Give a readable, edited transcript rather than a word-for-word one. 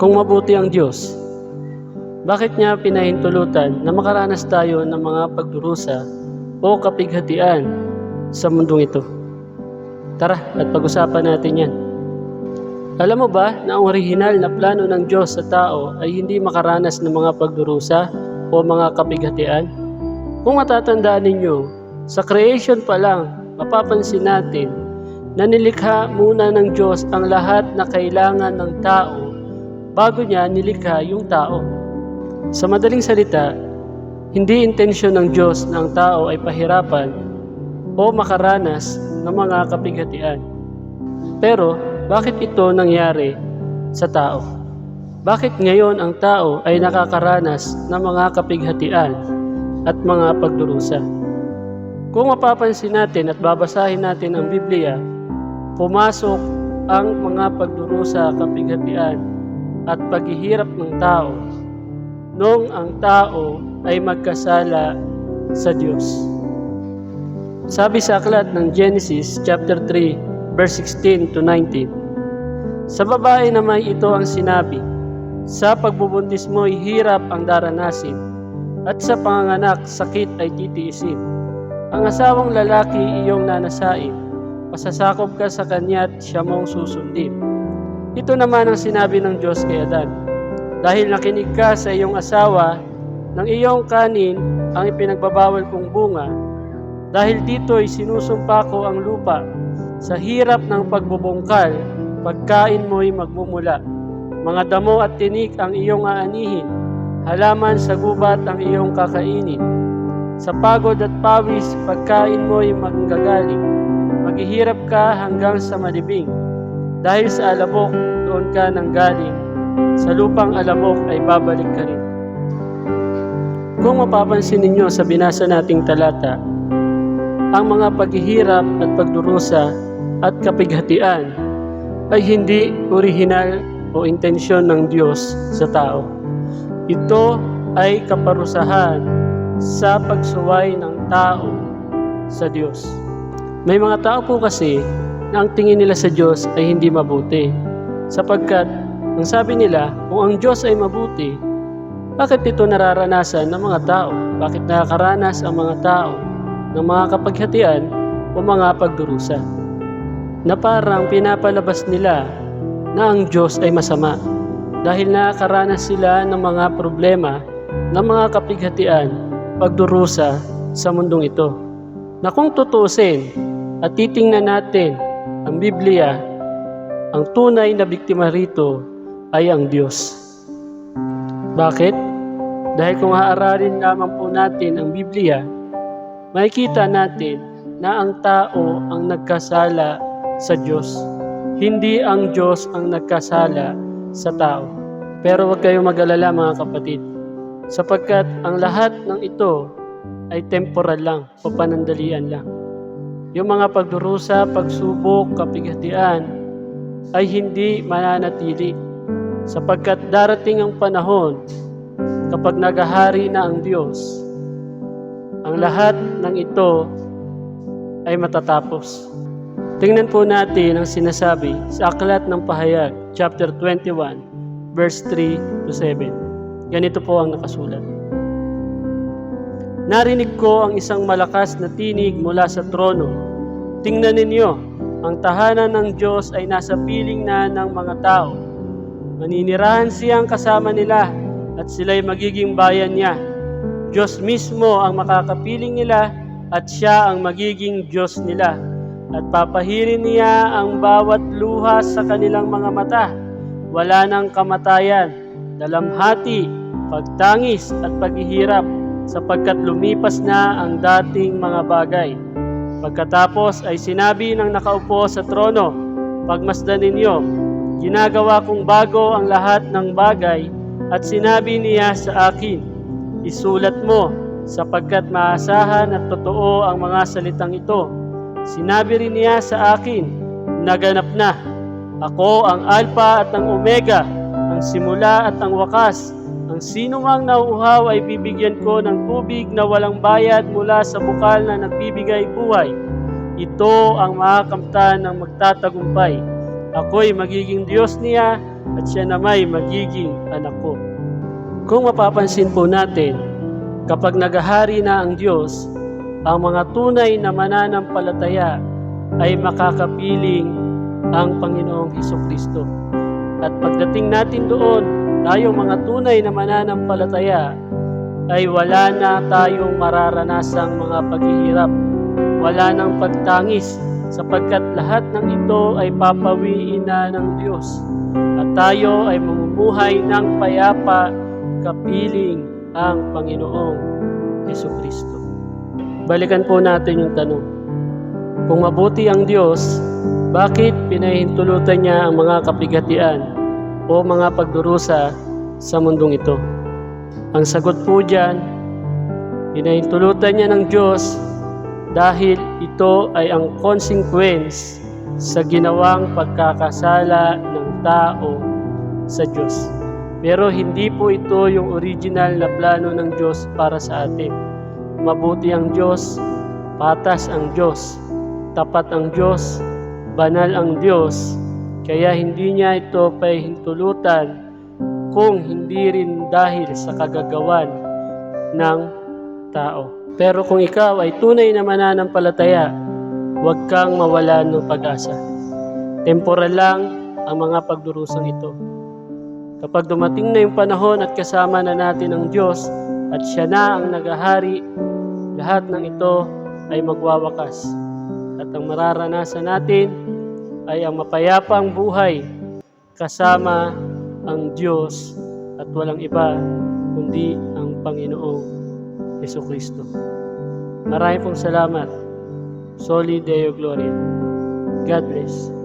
Kung mabuti ang Diyos, bakit niya pinahintulutan na makaranas tayo ng mga pagdurusa o kapighatian sa mundong ito? Tara at pag-usapan natin yan. Alam mo ba na ang orihinal na plano ng Diyos sa tao ay hindi makaranas ng mga pagdurusa o mga kapighatian? Kung matatandaan ninyo, sa creation pa lang, mapapansin natin na nilikha muna ng Diyos ang lahat na kailangan ng tao bago niya nilikha yung tao. Sa madaling salita, hindi intensyon ng Diyos na ang tao ay pahirapan o makaranas ng mga kapighatian. Pero, bakit ito nangyari sa tao? Bakit ngayon ang tao ay nakakaranas ng mga kapighatian at mga pagdurusa? Kung mapapansin natin at babasahin natin ang Biblia, pumasok ang mga pagdurusa, kapighatian at paghihirap ng tao noong ang tao ay magkasala sa Diyos. Sabi sa aklat ng Genesis chapter 3 verse 16 to 19, sa babae naman ito ang sinabi, sa pagbubuntis mo'y hirap ang daranasin, at sa panganganak sakit ay titiisin. Ang asawang lalaki iyong nanasain, pasasakop ka sa kanya at siya mong susundin. Ito naman ang sinabi ng Diyos kay Adan, dahil nakinig ka sa iyong asawa, ng iyong kanin ang ipinagbabawal kong bunga, dahil dito'y sinusumpa ko ang lupa, sa hirap ng pagbubungkal, pagkain mo'y magmumula. Mga damo at tinik ang iyong aanihin, halaman sa gubat ang iyong kakainin. Sa pagod at pawis, pagkain mo'y manggagaling. Maghihirap ka hanggang sa malibing, dahil sa alabok doon ka nanggaling, sa lupang alabok ay babalik ka rin. Kung mapapansin ninyo sa binasa nating talata, ang mga paghihirap at pagdurusa at kapighatian ay hindi orihinal o intensyon ng Diyos sa tao. Ito ay kaparusahan sa pagsuway ng tao sa Diyos. May mga tao po kasi na ang tingin nila sa Diyos ay hindi mabuti, sapagkat ang sabi nila, kung ang Diyos ay mabuti, bakit ito nararanasan ng mga tao? Bakit nakakaranas ang mga tao ng mga kapighatian o mga pagdurusa? Na parang pinapalabas nila na ang Diyos ay masama dahil nakakaranas sila ng mga problema, ng mga kapighatian, pagdurusa sa mundong ito. Na kung tutusin at titingnan natin ang Biblia, ang tunay na biktima rito ay ang Diyos. Bakit? Dahil kung haaralin lamang po natin ang Biblia, makikita natin na ang tao ang nagkasala sa Diyos. Hindi ang Diyos ang nagkasala sa tao. Pero huwag kayong mag-alala mga kapatid, sapagkat ang lahat ng ito ay temporal lang o panandalian lang. Yung mga pagdurusa, pagsubok, kapighatian ay hindi mananatili, sapagkat darating ang panahon kapag naghahari na ang Diyos, ang lahat ng ito ay matatapos. Tingnan po natin ang sinasabi sa Aklat ng Pahayag, chapter 21, verse 3 to 7. Ganito po ang nakasulat. Narinig ko ang isang malakas na tinig mula sa trono. Tingnan ninyo, ang tahanan ng Diyos ay nasa piling na ng mga tao. Maninirahan siyang kasama nila at sila'y magiging bayan niya. Diyos mismo ang makakapiling nila at siya ang magiging Diyos nila. At papahirin niya ang bawat luha sa kanilang mga mata. Wala nang kamatayan, dalamhati, pagtangis at paghihirap, sapagkat lumipas na ang dating mga bagay. Pagkatapos ay sinabi ng nakaupo sa trono, pagmasdan ninyo, ginagawa kong bago ang lahat ng bagay, at sinabi niya sa akin, isulat mo, sapagkat maasahan at totoo ang mga salitang ito. Sinabi rin niya sa akin, naganap na. Ako ang Alpha at ang Omega, ang simula at ang wakas. Ang sinumang nauuhaw ay bibigyan ko ng tubig na walang bayad mula sa bukal na nagbibigay buhay. Ito ang makakamtan ng magtatagumpay. Ako'y magiging Diyos niya at siya na may magiging anak ko. Kung mapapansin po natin, kapag naghahari na ang Diyos, ang mga tunay na mananampalataya ay makakapiling ang Panginoong Hesukristo. At pagdating natin doon, tayong mga tunay na mananampalataya, ay wala na tayong mararanasang mga paghihirap, wala nang pagtangis, sapagkat lahat ng ito ay papawiin na ng Diyos. At tayo ay mamumuhay ng payapa, kapiling ang Panginoong Hesukristo. Balikan po natin yung tanong. Kung mabuti ang Diyos, bakit pinahintulutan niya ang mga kapighatian o mga pagdurusa sa mundong ito? Ang sagot po dyan, pinahintulutan niya ng Diyos dahil ito ay ang consequence sa ginawang pagkakasala ng tao sa Diyos. Pero hindi po ito yung original na plano ng Diyos para sa atin. Mabuti ang Diyos, patas ang Diyos, tapat ang Diyos, banal ang Diyos, kaya hindi niya ito pahintulutan kung hindi rin dahil sa kagagawan ng tao. Pero kung ikaw ay tunay na mananampalataya, huwag kang mawalan ng pag-asa. Temporal lang ang mga pagdurusang ito. Kapag dumating na yung panahon at kasama na natin ang Diyos at siya na ang naghahari, lahat ng ito ay magwawakas. At ang mararanasan natin ay ang mapayapang buhay kasama ang Diyos at walang iba kundi ang Panginoong Hesukristo. Maraming pong salamat. Soli Deo Gloria. God bless.